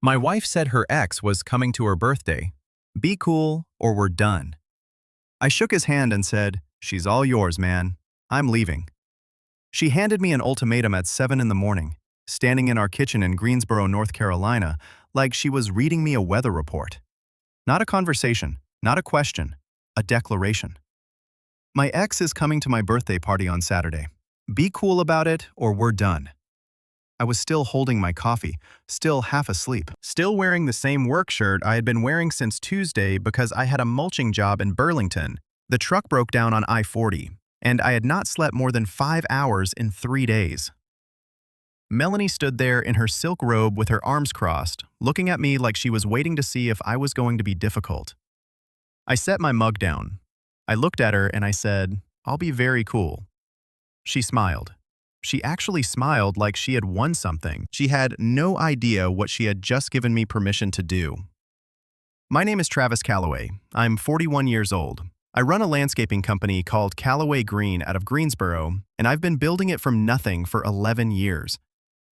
My wife said her ex was coming to her birthday. Be cool or we're done. I shook his hand and said, "She's all yours, man. I'm leaving." She handed me an ultimatum at 7 in the morning, standing in our kitchen in Greensboro, North Carolina, like she was reading me a weather report. Not a conversation, not a question, a declaration. My ex is coming to my birthday party on Saturday. Be cool about it or we're done. I was still holding my coffee, still half asleep, still wearing the same work shirt I had been wearing since Tuesday because I had a mulching job in Burlington. The truck broke down on I-40, and I had not slept more than 5 hours in 3 days. Melanie stood there in her silk robe with her arms crossed, looking at me like she was waiting to see if I was going to be difficult. I set my mug down. I looked at her and I said, "I'll be very cool." She smiled. She actually smiled like she had won something. She had no idea what she had just given me permission to do. My name is Travis Calloway. I'm 41 years old. I run a landscaping company called Calloway Green out of Greensboro, and I've been building it from nothing for 11 years.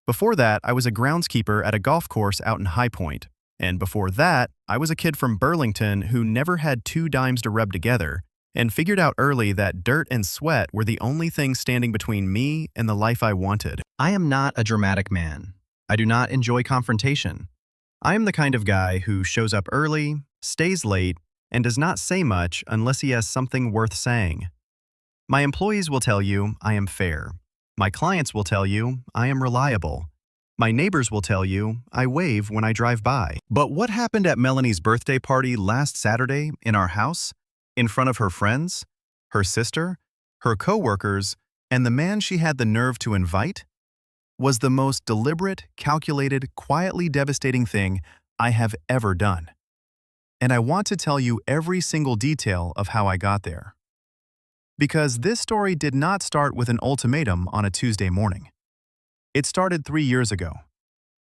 Before that, I was a groundskeeper at a golf course out in High Point. And before that, I was a kid from Burlington who never had 2 dimes to rub together and figured out early that dirt and sweat were the only things standing between me and the life I wanted. I am not a dramatic man. I do not enjoy confrontation. I am the kind of guy who shows up early, stays late, and does not say much unless he has something worth saying. My employees will tell you I am fair. My clients will tell you I am reliable. My neighbors will tell you I wave when I drive by. But what happened at Melanie's birthday party last Saturday in our house, in front of her friends, her sister, her co-workers, and the man she had the nerve to invite, was the most deliberate, calculated, quietly devastating thing I have ever done. And I want to tell you every single detail of how I got there. Because this story did not start with an ultimatum on a Tuesday morning. It started 3 years ago,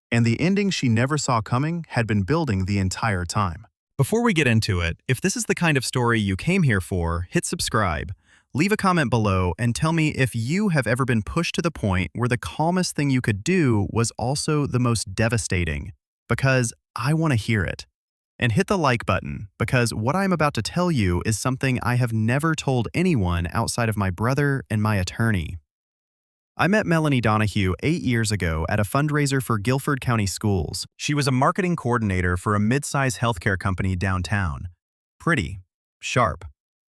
and the ending she never saw coming had been building the entire time. Before we get into it, if this is the kind of story you came here for, hit subscribe, leave a comment below, and tell me if you have ever been pushed to the point where the calmest thing you could do was also the most devastating, because I want to hear it. And hit the like button, because what I'm about to tell you is something I have never told anyone outside of my brother and my attorney. I met Melanie Donahue 8 years ago at a fundraiser for Guilford County Schools. She was a marketing coordinator for a mid-size healthcare company downtown. Pretty, sharp,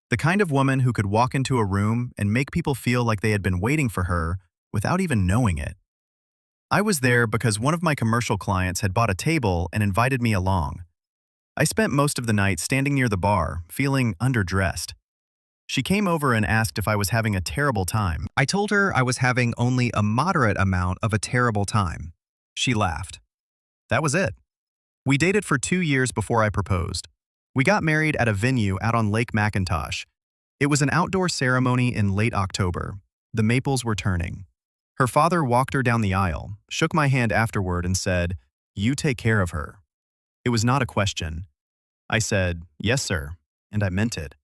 the kind of woman who could walk into a room and make people feel like they had been waiting for her without even knowing it. I was there because one of my commercial clients had bought a table and invited me along. I spent most of the night standing near the bar, feeling underdressed. She came over and asked if I was having a terrible time. I told her I was having only a moderate amount of a terrible time. She laughed. That was it. We dated for 2 years before I proposed. We got married at a venue out on Lake McIntosh. It was an outdoor ceremony in late October. The maples were turning. Her father walked her down the aisle, shook my hand afterward and said, "You take care of her." It was not a question. I said, "Yes, sir," and I meant it.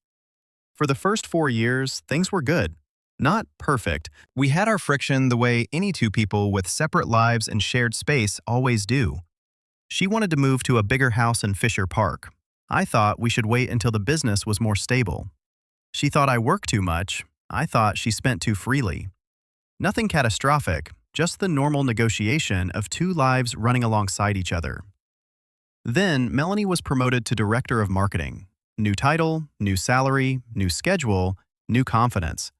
For the first 4 years, things were good. Not perfect. We had our friction the way any 2 people with separate lives and shared space always do. She wanted to move to a bigger house in Fisher Park. I thought we should wait until the business was more stable. She thought I worked too much. I thought she spent too freely. Nothing catastrophic, just the normal negotiation of 2 lives running alongside each other. Then, Melanie was promoted to Director of Marketing. New title, new salary, new schedule, new confidence.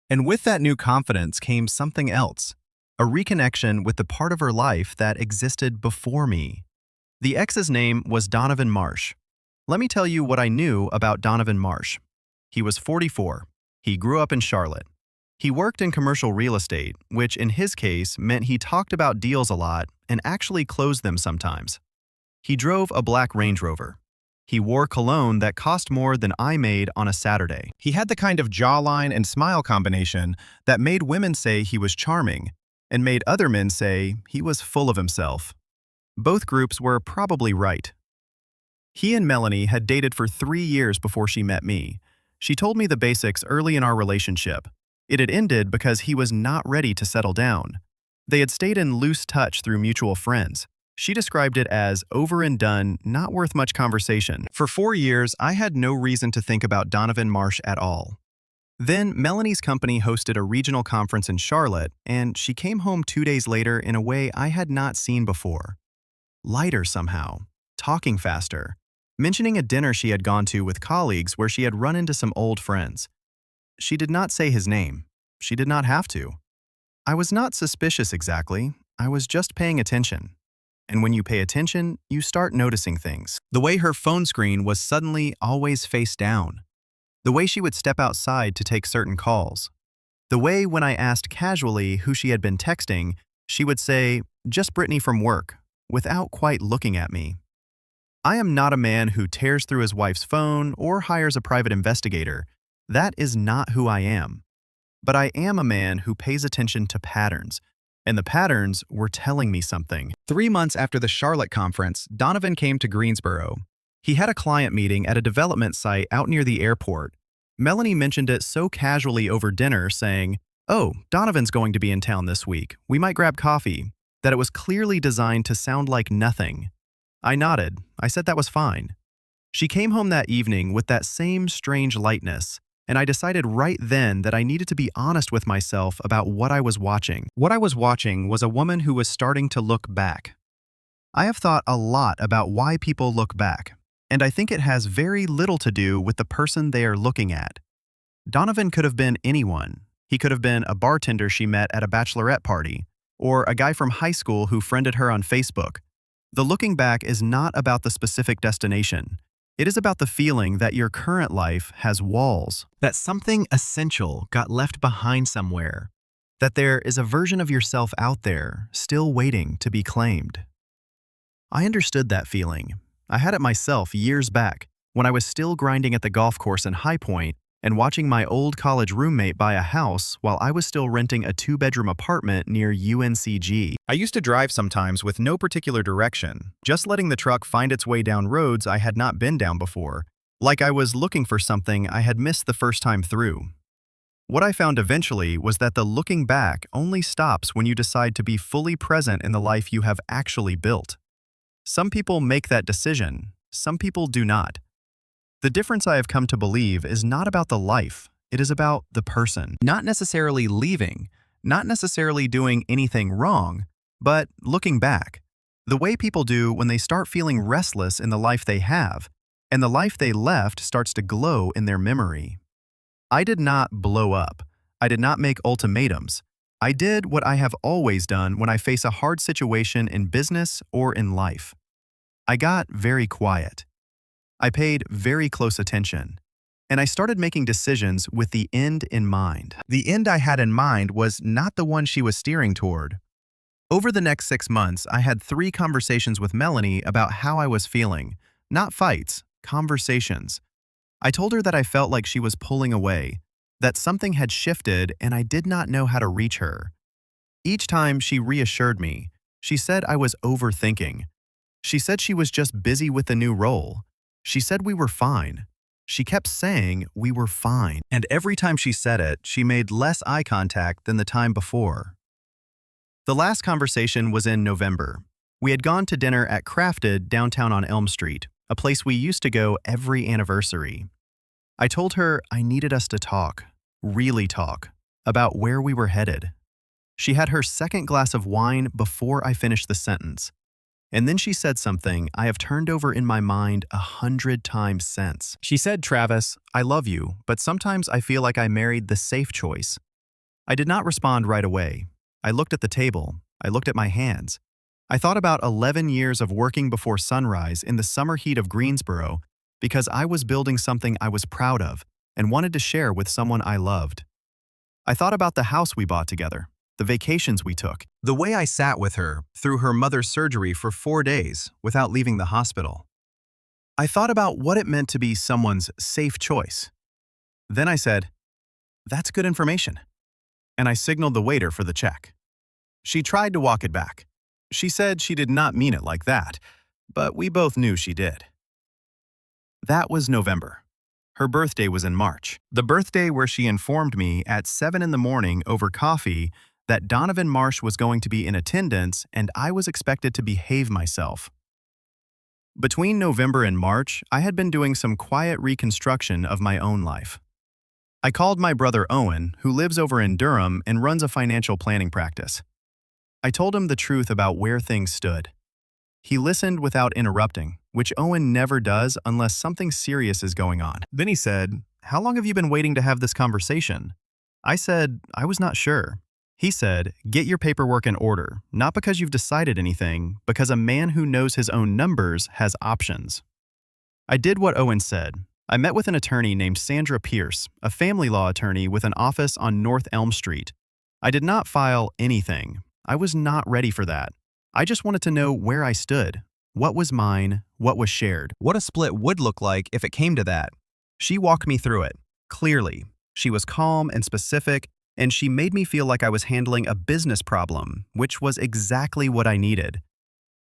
And with that new confidence came something else, a reconnection with the part of her life that existed before me. The ex's name was Donovan Marsh. Let me tell you what I knew about Donovan Marsh. He was 44. He grew up in Charlotte. He worked in commercial real estate, which in his case meant he talked about deals a lot and actually closed them sometimes. He drove a black Range Rover. He wore cologne that cost more than I made on a Saturday. He had the kind of jawline and smile combination that made women say he was charming and made other men say he was full of himself. Both groups were probably right. He and Melanie had dated for 3 years before she met me. She told me the basics early in our relationship. It had ended because he was not ready to settle down. They had stayed in loose touch through mutual friends. She described it as over and done, not worth much conversation. For 4 years, I had no reason to think about Donovan Marsh at all. Then, Melanie's company hosted a regional conference in Charlotte, and she came home 2 days later in a way I had not seen before. Lighter somehow, talking faster, mentioning a dinner she had gone to with colleagues where she had run into some old friends. She did not say his name. She did not have to. I was not suspicious exactly. I was just paying attention. And when you pay attention, you start noticing things. The way her phone screen was suddenly always face down. The way she would step outside to take certain calls. The way when I asked casually who she had been texting, she would say, "Just Brittany from work," without quite looking at me. I am not a man who tears through his wife's phone or hires a private investigator. That is not who I am. But I am a man who pays attention to patterns. And the patterns were telling me something. 3 months after the Charlotte conference, Donovan came to Greensboro. He had a client meeting at a development site out near the airport. Melanie mentioned it so casually over dinner, saying, "Oh, Donovan's going to be in town this week. We might grab coffee," that it was clearly designed to sound like nothing. I nodded. I said that was fine. She came home that evening with that same strange lightness, and I decided right then that I needed to be honest with myself about what I was watching. What I was watching was a woman who was starting to look back. I have thought a lot about why people look back, and I think it has very little to do with the person they are looking at. Donovan could have been anyone. He could have been a bartender she met at a bachelorette party, or a guy from high school who friended her on Facebook. The looking back is not about the specific destination. It is about the feeling that your current life has walls, that something essential got left behind somewhere, that there is a version of yourself out there still waiting to be claimed. I understood that feeling. I had it myself years back when I was still grinding at the golf course in High Point and watching my old college roommate buy a house while I was still renting a 2-bedroom apartment near UNCG. I used to drive sometimes with no particular direction, just letting the truck find its way down roads I had not been down before, like I was looking for something I had missed the first time through. What I found eventually was that the looking back only stops when you decide to be fully present in the life you have actually built. Some people make that decision, some people do not. The difference I have come to believe is not about the life, it is about the person. Not necessarily leaving, not necessarily doing anything wrong, but looking back. The way people do when they start feeling restless in the life they have, and the life they left starts to glow in their memory. I did not blow up. I did not make ultimatums. I did what I have always done when I face a hard situation in business or in life. I got very quiet. I paid very close attention, and I started making decisions with the end in mind. The end I had in mind was not the one she was steering toward. Over the next 6 months, I had 3 conversations with Melanie about how I was feeling. Not fights, conversations. I told her that I felt like she was pulling away, that something had shifted and I did not know how to reach her. Each time she reassured me. She said I was overthinking. She said she was just busy with the new role. She said we were fine. She kept saying we were fine. And every time she said it, she made less eye contact than the time before. The last conversation was in November. We had gone to dinner at Crafted downtown on Elm Street, a place we used to go every anniversary. I told her I needed us to talk, really talk, about where we were headed. She had her second glass of wine before I finished the sentence. And then she said something I have turned over in my mind 100 times since. She said, "Travis, I love you, but sometimes I feel like I married the safe choice." I did not respond right away. I looked at the table. I looked at my hands. I thought about 11 years of working before sunrise in the summer heat of Greensboro because I was building something I was proud of and wanted to share with someone I loved. I thought about the house we bought together, the vacations we took, the way I sat with her through her mother's surgery for 4 days without leaving the hospital. I thought about what it meant to be someone's safe choice. Then I said, "That's good information." And I signaled the waiter for the check. She tried to walk it back. She said she did not mean it like that, but we both knew she did. That was November. Her birthday was in March. The birthday where she informed me at 7 in the morning over coffee that Donovan Marsh was going to be in attendance and I was expected to behave myself. Between November and March, I had been doing some quiet reconstruction of my own life. I called my brother Owen, who lives over in Durham and runs a financial planning practice. I told him the truth about where things stood. He listened without interrupting, which Owen never does unless something serious is going on. Then he said, "How long have you been waiting to have this conversation?" I said, I was not sure. He said, "Get your paperwork in order, not because you've decided anything, because a man who knows his own numbers has options." I did what Owen said. I met with an attorney named Sandra Pierce, a family law attorney with an office on North Elm Street. I did not file anything. I was not ready for that. I just wanted to know where I stood, what was mine, what was shared, what a split would look like if it came to that. She walked me through it, clearly. She was calm and specific, and she made me feel like I was handling a business problem, which was exactly what I needed.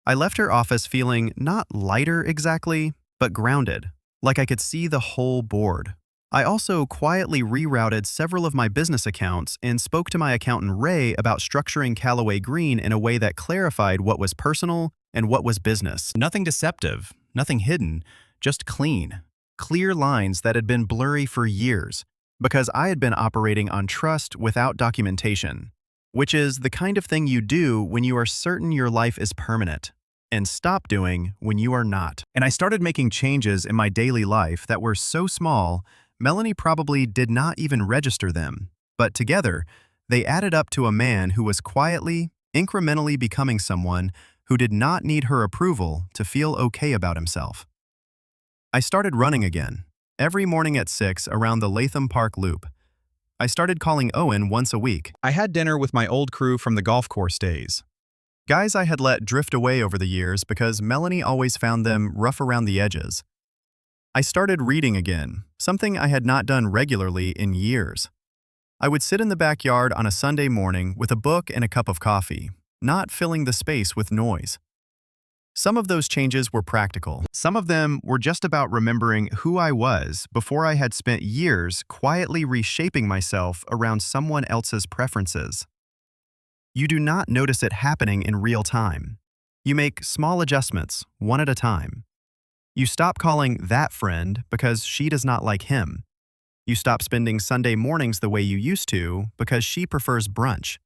I left her office feeling not lighter exactly, but grounded, like I could see the whole board. I also quietly rerouted several of my business accounts and spoke to my accountant Ray about structuring Callaway Green in a way that clarified what was personal and what was business. Nothing deceptive, nothing hidden, just clean, clear lines that had been blurry for years, because I had been operating on trust without documentation, which is the kind of thing you do when you are certain your life is permanent, and stop doing when you are not. And I started making changes in my daily life that were so small, Melanie probably did not even register them, but together, they added up to a man who was quietly, incrementally becoming someone who did not need her approval to feel okay about himself. I started running again, every morning at 6 around the Latham Park Loop. I started calling Owen once a week. I had dinner with my old crew from the golf course days. Guys I had let drift away over the years because Melanie always found them rough around the edges. I started reading again, something I had not done regularly in years. I would sit in the backyard on a Sunday morning with a book and a cup of coffee, not filling the space with noise. Some of those changes were practical. Some of them were just about remembering who I was before I had spent years quietly reshaping myself around someone else's preferences. You do not notice it happening in real time. You make small adjustments, one at a time. You stop calling that friend because she does not like him. You stop spending Sunday mornings the way you used to because she prefers brunch.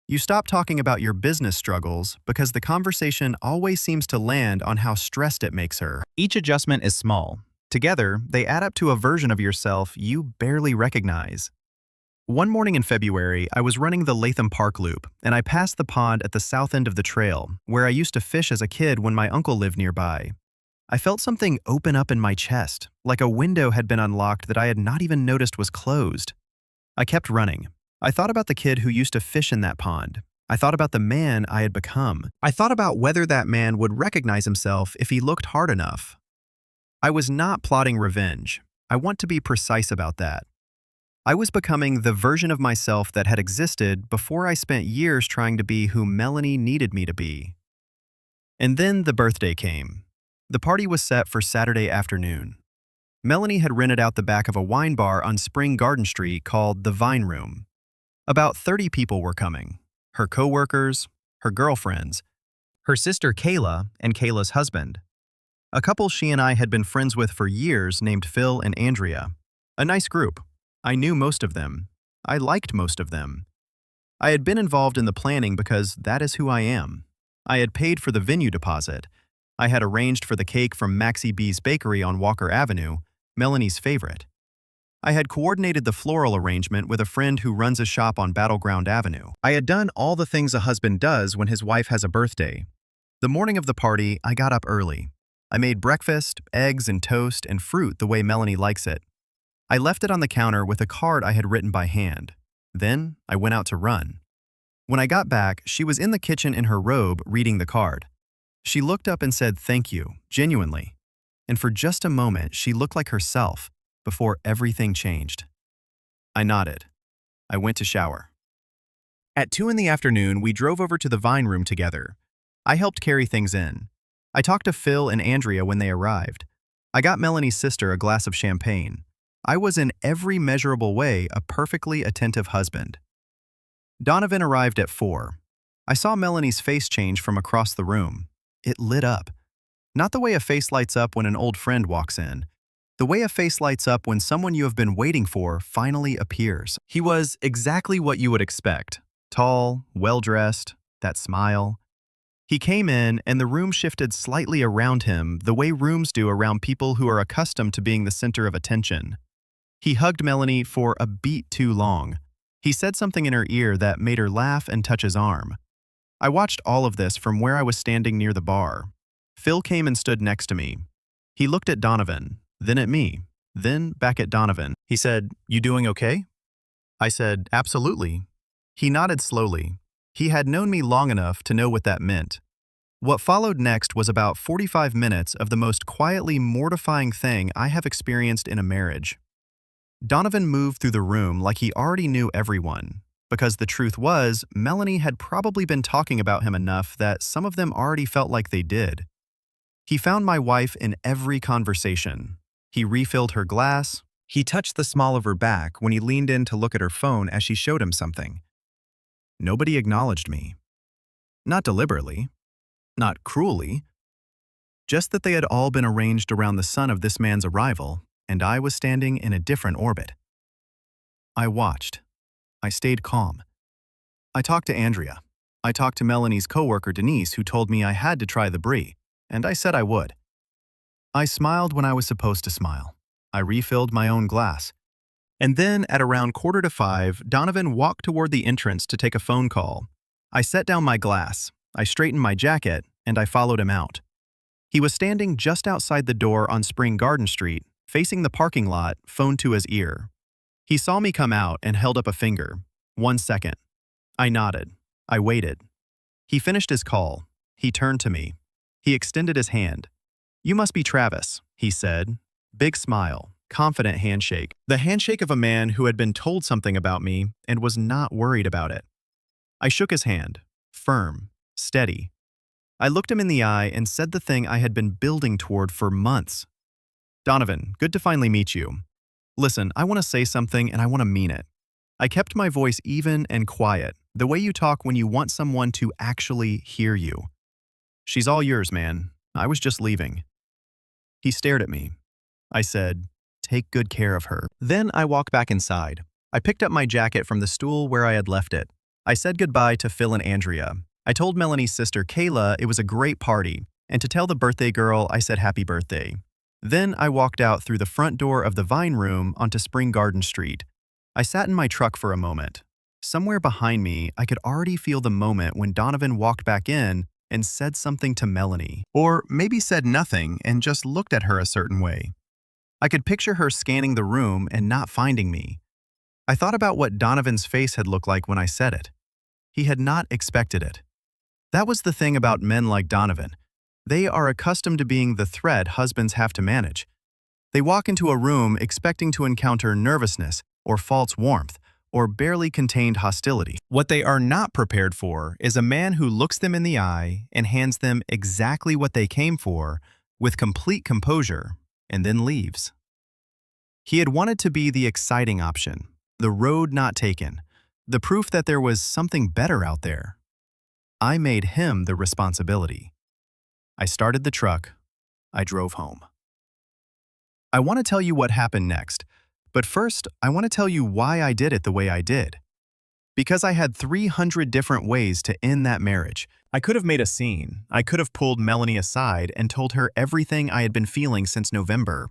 You stop talking about your business struggles because the conversation always seems to land on how stressed it makes her. Each adjustment is small. Together, they add up to a version of yourself you barely recognize. One morning in February, I was running the Latham Park Loop, and I passed the pond at the south end of the trail, where I used to fish as a kid when my uncle lived nearby. I felt something open up in my chest, like a window had been unlocked that I had not even noticed was closed. I kept running. I thought about the kid who used to fish in that pond. I thought about the man I had become. I thought about whether that man would recognize himself if he looked hard enough. I was not plotting revenge. I want to be precise about that. I was becoming the version of myself that had existed before I spent years trying to be who Melanie needed me to be. And then the birthday came. The party was set for Saturday afternoon. Melanie had rented out the back of a wine bar on Spring Garden Street called the Vine Room. About 30 people were coming. Her coworkers, her girlfriends, her sister Kayla, and Kayla's husband. A couple she and I had been friends with for years named Phil and Andrea. A nice group. I knew most of them. I liked most of them. I had been involved in the planning because that is who I am. I had paid for the venue deposit. I had arranged for the cake from Maxie B's Bakery on Walker Avenue, Melanie's favorite. I had coordinated the floral arrangement with a friend who runs a shop on Battleground Avenue. I had done all the things a husband does when his wife has a birthday. The morning of the party, I got up early. I made breakfast, eggs and toast, and fruit the way Melanie likes it. I left it on the counter with a card I had written by hand. Then, I went out to run. When I got back, she was in the kitchen in her robe reading the card. She looked up and said thank you, genuinely. And for just a moment, she looked like herself before everything changed. I nodded. I went to shower. At 2 in the afternoon, we drove over to the Vine Room together. I helped carry things in. I talked to Phil and Andrea when they arrived. I got Melanie's sister a glass of champagne. I was in every measurable way a perfectly attentive husband. Donovan arrived at 4. I saw Melanie's face change from across the room. It lit up. Not the way a face lights up when an old friend walks in. The way a face lights up when someone you have been waiting for finally appears. He was exactly what you would expect. Tall, well-dressed, that smile. He came in and the room shifted slightly around him the way rooms do around people who are accustomed to being the center of attention. He hugged Melanie for a beat too long. He said something in her ear that made her laugh and touch his arm. I watched all of this from where I was standing near the bar. Phil came and stood next to me. He looked at Donovan, then at me, then back at Donovan. He said, "You doing okay?" I said, "Absolutely." He nodded slowly. He had known me long enough to know what that meant. What followed next was about 45 minutes of the most quietly mortifying thing I have experienced in a marriage. Donovan moved through the room like he already knew everyone, because the truth was, Melanie had probably been talking about him enough that some of them already felt like they did. He found my wife in every conversation. He refilled her glass. He touched the small of her back when he leaned in to look at her phone as she showed him something. Nobody acknowledged me. Not deliberately. Not cruelly. Just that they had all been arranged around the sun of this man's arrival, and I was standing in a different orbit. I watched. I stayed calm. I talked to Andrea. I talked to Melanie's coworker Denise, who told me I had to try the brie, and I said I would. I smiled when I was supposed to smile. I refilled my own glass. And then, at around 4:45, Donovan walked toward the entrance to take a phone call. I set down my glass, I straightened my jacket, and I followed him out. He was standing just outside the door on Spring Garden Street, facing the parking lot, phone to his ear. He saw me come out and held up a finger. 1 second. I nodded. I waited. He finished his call. He turned to me. He extended his hand. "You must be Travis," he said. Big smile, confident handshake. The handshake of a man who had been told something about me and was not worried about it. I shook his hand, firm, steady. I looked him in the eye and said the thing I had been building toward for months. "Donovan, good to finally meet you. Listen, I want to say something and I want to mean it." I kept my voice even and quiet, the way you talk when you want someone to actually hear you. "She's all yours, man. I was just leaving." He stared at me. I said, "Take good care of her." Then I walked back inside. I picked up my jacket from the stool where I had left it. I said goodbye to Phil and Andrea. I told Melanie's sister Kayla it was a great party, and to tell the birthday girl I said happy birthday. Then I walked out through the front door of the Vine Room onto Spring Garden Street. I sat in my truck for a moment. Somewhere behind me, I could already feel the moment when Donovan walked back in and said something to Melanie. Or maybe said nothing and just looked at her a certain way. I could picture her scanning the room and not finding me. I thought about what Donovan's face had looked like when I said it. He had not expected it. That was the thing about men like Donovan. They are accustomed to being the threat husbands have to manage. They walk into a room expecting to encounter nervousness or false warmth or barely contained hostility. What they are not prepared for is a man who looks them in the eye and hands them exactly what they came for with complete composure and then leaves. He had wanted to be the exciting option, the road not taken, the proof that there was something better out there. I made him the responsibility. I started the truck. I drove home. I want to tell you what happened next, but first, I want to tell you why I did it the way I did. Because I had 300 different ways to end that marriage. I could have made a scene. I could have pulled Melanie aside and told her everything I had been feeling since November.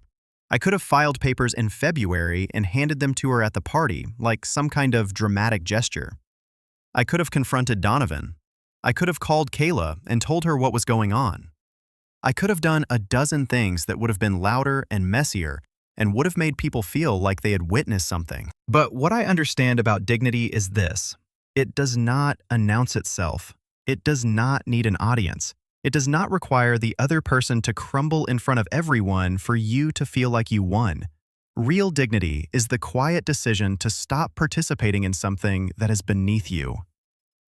I could have filed papers in February and handed them to her at the party, like some kind of dramatic gesture. I could have confronted Donovan. I could have called Kayla and told her what was going on. I could have done a dozen things that would have been louder and messier and would have made people feel like they had witnessed something. But what I understand about dignity is this. It does not announce itself. It does not need an audience. It does not require the other person to crumble in front of everyone for you to feel like you won. Real dignity is the quiet decision to stop participating in something that is beneath you.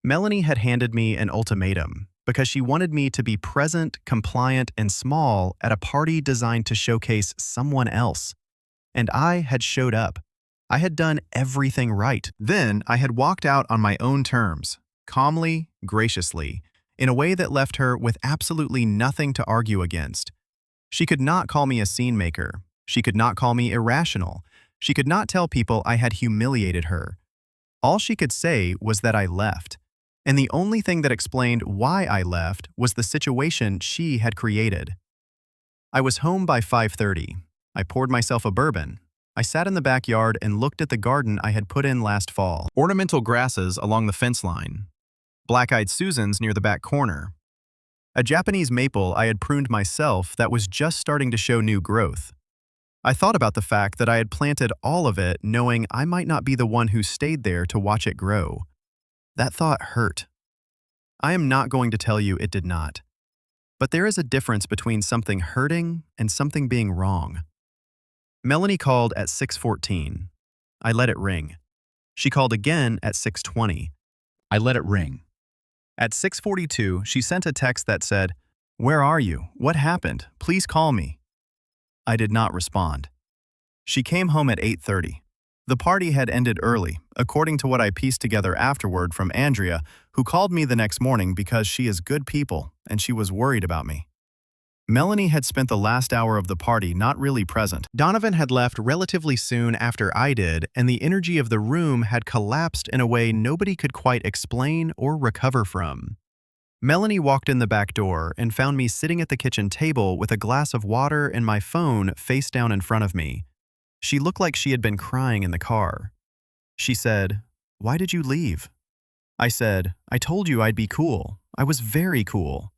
Melanie had handed me an ultimatum because she wanted me to be present, compliant, and small at a party designed to showcase someone else. And I had showed up. I had done everything right. Then I had walked out on my own terms, calmly, graciously, in a way that left her with absolutely nothing to argue against. She could not call me a scene maker. She could not call me irrational. She could not tell people I had humiliated her. All she could say was that I left. And the only thing that explained why I left was the situation she had created. I was home by 5:30. I poured myself a bourbon. I sat in the backyard and looked at the garden I had put in last fall. Ornamental grasses along the fence line. Black-eyed Susans near the back corner. A Japanese maple I had pruned myself that was just starting to show new growth. I thought about the fact that I had planted all of it knowing I might not be the one who stayed there to watch it grow. That thought hurt. I am not going to tell you it did not. But there is a difference between something hurting and something being wrong. Melanie called at 6:14. I let it ring. She called again at 6:20. I let it ring. At 6:42, she sent a text that said, "Where are you? What happened? Please call me." I did not respond. She came home at 8:30. The party had ended early, according to what I pieced together afterward from Andrea, who called me the next morning because she is good people and she was worried about me. Melanie had spent the last hour of the party not really present. Donovan had left relatively soon after I did, and the energy of the room had collapsed in a way nobody could quite explain or recover from. Melanie walked in the back door and found me sitting at the kitchen table with a glass of water and my phone face down in front of me. She looked like she had been crying in the car. She said, "Why did you leave?" I said, "I told you I'd be cool. I was very cool."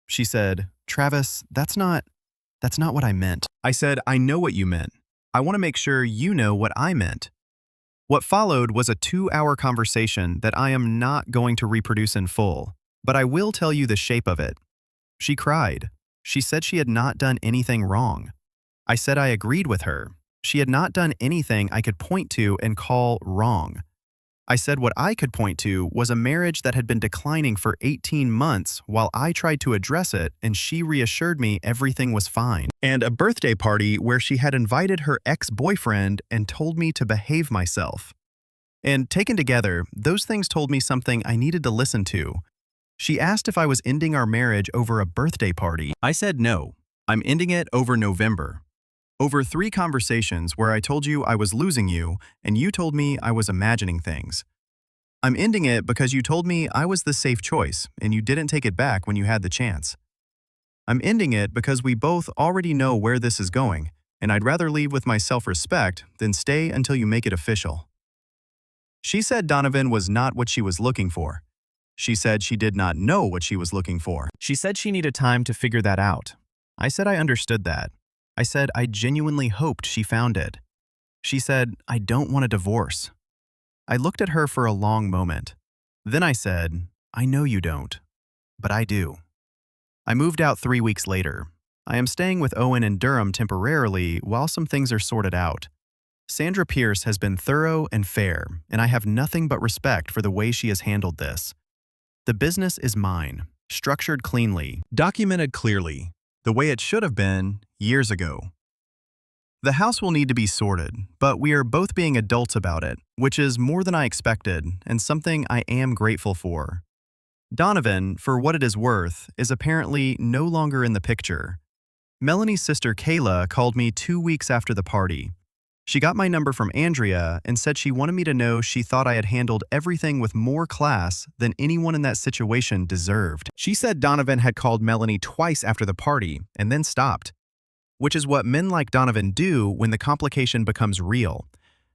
She said, "Travis, that's not what I meant." I said, "I know what you meant. I want to make sure you know what I meant." What followed was a 2-hour conversation that I am not going to reproduce in full, but I will tell you the shape of it. She cried. She said she had not done anything wrong. I said I agreed with her. She had not done anything I could point to and call wrong. I said what I could point to was a marriage that had been declining for 18 months while I tried to address it and she reassured me everything was fine. And a birthday party where she had invited her ex-boyfriend and told me to behave myself. And taken together, those things told me something I needed to listen to. She asked if I was ending our marriage over a birthday party. I said no. I'm ending it over November. Over 3 conversations where I told you I was losing you and you told me I was imagining things. I'm ending it because you told me I was the safe choice and you didn't take it back when you had the chance. I'm ending it because we both already know where this is going and I'd rather leave with my self-respect than stay until you make it official. She said Donovan was not what she was looking for. She said she did not know what she was looking for. She said she needed time to figure that out. I said I understood that. I said I genuinely hoped she found it. She said, "I don't want a divorce." I looked at her for a long moment. Then I said, "I know you don't, but I do." I moved out 3 weeks later. I am staying with Owen in Durham temporarily while some things are sorted out. Sandra Pierce has been thorough and fair, and I have nothing but respect for the way she has handled this. The business is mine, structured cleanly, documented clearly, the way it should have been years ago. The house will need to be sorted, but we are both being adults about it, which is more than I expected and something I am grateful for. Donovan, for what it is worth, is apparently no longer in the picture. Melanie's sister Kayla called me 2 weeks after the party. She got my number from Andrea and said she wanted me to know she thought I had handled everything with more class than anyone in that situation deserved. She said Donovan had called Melanie twice after the party and then stopped, which is what men like Donovan do when the complication becomes real.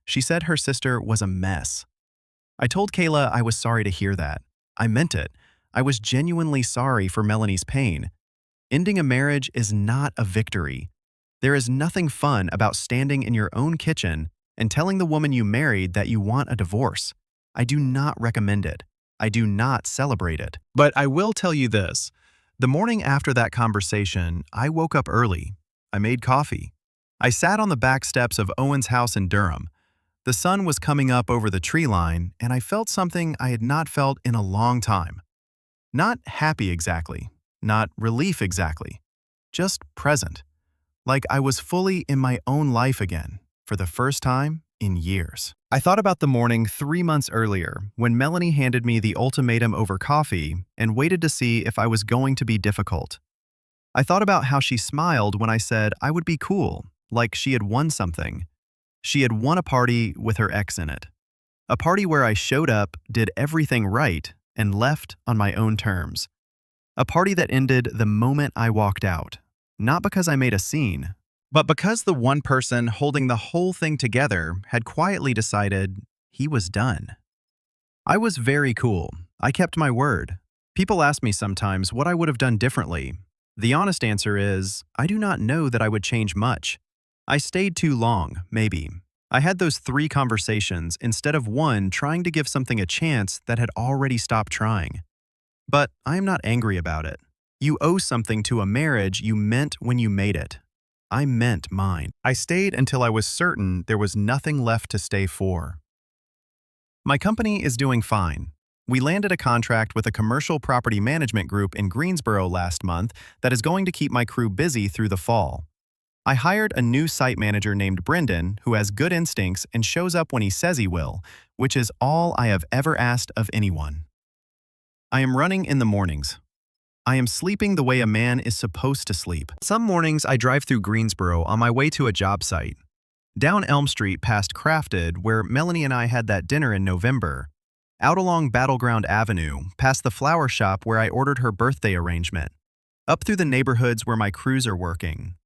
She said her sister was a mess. I told Kayla I was sorry to hear that. I meant it. I was genuinely sorry for Melanie's pain. Ending a marriage is not a victory. There is nothing fun about standing in your own kitchen and telling the woman you married that you want a divorce. I do not recommend it. I do not celebrate it. But I will tell you this. The morning after that conversation, I woke up early. I made coffee. I sat on the back steps of Owen's house in Durham. The sun was coming up over the tree line, and I felt something I had not felt in a long time. Not happy exactly, not relief exactly, just present. Like I was fully in my own life again, for the first time in years. I thought about the morning 3 months earlier when Melanie handed me the ultimatum over coffee and waited to see if I was going to be difficult. I thought about how she smiled when I said I would be cool, like she had won something. She had won a party with her ex in it. A party where I showed up, did everything right, and left on my own terms. A party that ended the moment I walked out. Not because I made a scene, but because the one person holding the whole thing together had quietly decided he was done. I was very cool. I kept my word. People ask me sometimes what I would have done differently. The honest answer is, I do not know that I would change much. I stayed too long, maybe. I had those 3 conversations instead of one trying to give something a chance that had already stopped trying. But I am not angry about it. You owe something to a marriage you meant when you made it. I meant mine. I stayed until I was certain there was nothing left to stay for. My company is doing fine. We landed a contract with a commercial property management group in Greensboro last month that is going to keep my crew busy through the fall. I hired a new site manager named Brendan who has good instincts and shows up when he says he will, which is all I have ever asked of anyone. I am running in the mornings. I am sleeping the way a man is supposed to sleep. Some mornings I drive through Greensboro on my way to a job site. Down Elm Street past Crafted, where Melanie and I had that dinner in November. Out along Battleground Avenue, past the flower shop where I ordered her birthday arrangement. Up through the neighborhoods where my crews are working.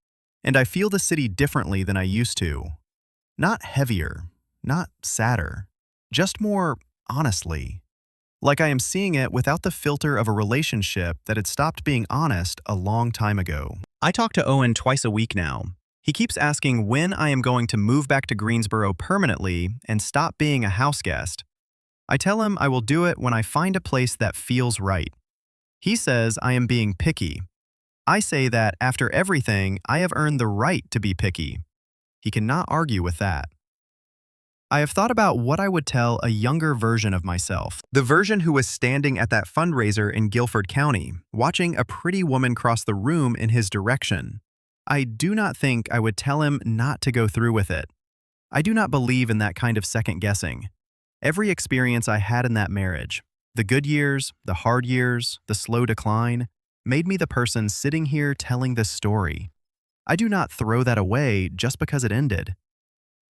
And I feel the city differently than I used to. Not heavier, not sadder, just more honestly. Like I am seeing it without the filter of a relationship that had stopped being honest a long time ago. I talk to Owen twice a week now. He keeps asking when I am going to move back to Greensboro permanently and stop being a house guest. I tell him I will do it when I find a place that feels right. He says I am being picky. I say that after everything, I have earned the right to be picky. He cannot argue with that. I have thought about what I would tell a younger version of myself. The version who was standing at that fundraiser in Guilford County, watching a pretty woman cross the room in his direction. I do not think I would tell him not to go through with it. I do not believe in that kind of second guessing. Every experience I had in that marriage, the good years, the hard years, the slow decline, made me the person sitting here telling this story. I do not throw that away just because it ended.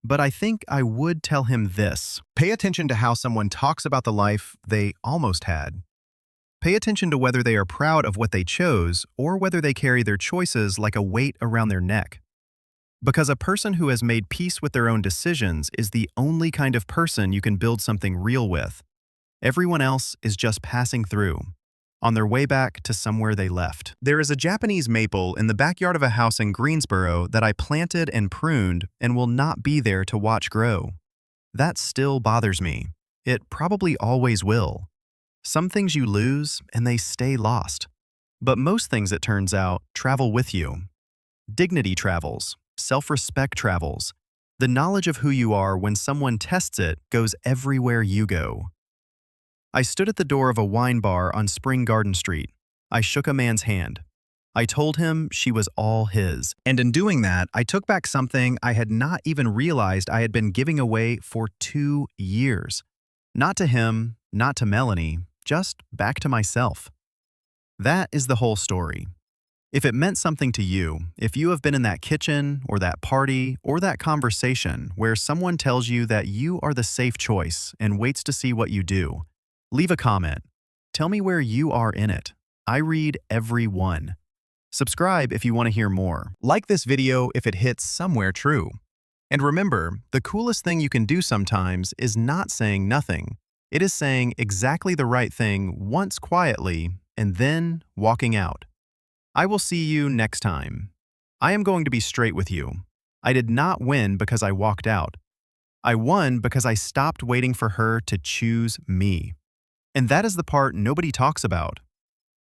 But I think I would tell him this. Pay attention to how someone talks about the life they almost had. Pay attention to whether they are proud of what they chose or whether they carry their choices like a weight around their neck. Because a person who has made peace with their own decisions is the only kind of person you can build something real with. Everyone else is just passing through, on their way back to somewhere they left. There is a Japanese maple in the backyard of a house in Greensboro that I planted and pruned and will not be there to watch grow. That still bothers me. It probably always will. Some things you lose and they stay lost. But most things, it turns out, travel with you. Dignity travels. Self-respect travels. The knowledge of who you are when someone tests it goes everywhere you go. I stood at the door of a wine bar on Spring Garden Street. I shook a man's hand. I told him she was all his. And in doing that, I took back something I had not even realized I had been giving away for 2 years. Not to him, not to Melanie, just back to myself. That is the whole story. If it meant something to you, if you have been in that kitchen or that party or that conversation where someone tells you that you are the safe choice and waits to see what you do, leave a comment. Tell me where you are in it. I read every one. Subscribe if you want to hear more. Like this video if it hits somewhere true. And remember, the coolest thing you can do sometimes is not saying nothing. It is saying exactly the right thing once quietly and then walking out. I will see you next time. I am going to be straight with you. I did not win because I walked out. I won because I stopped waiting for her to choose me. And that is the part nobody talks about.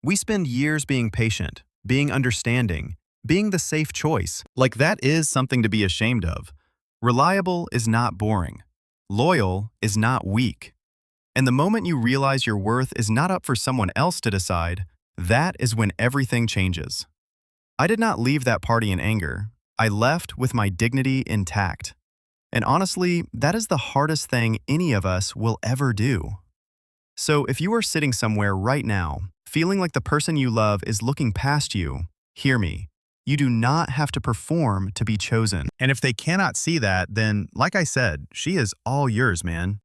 We spend years being patient, being understanding, being the safe choice. Like that is something to be ashamed of. Reliable is not boring. Loyal is not weak. And the moment you realize your worth is not up for someone else to decide, that is when everything changes. I did not leave that party in anger. I left with my dignity intact. And honestly, that is the hardest thing any of us will ever do. So if you are sitting somewhere right now, feeling like the person you love is looking past you, hear me. You do not have to perform to be chosen. And if they cannot see that, then, like I said, she is all yours, man.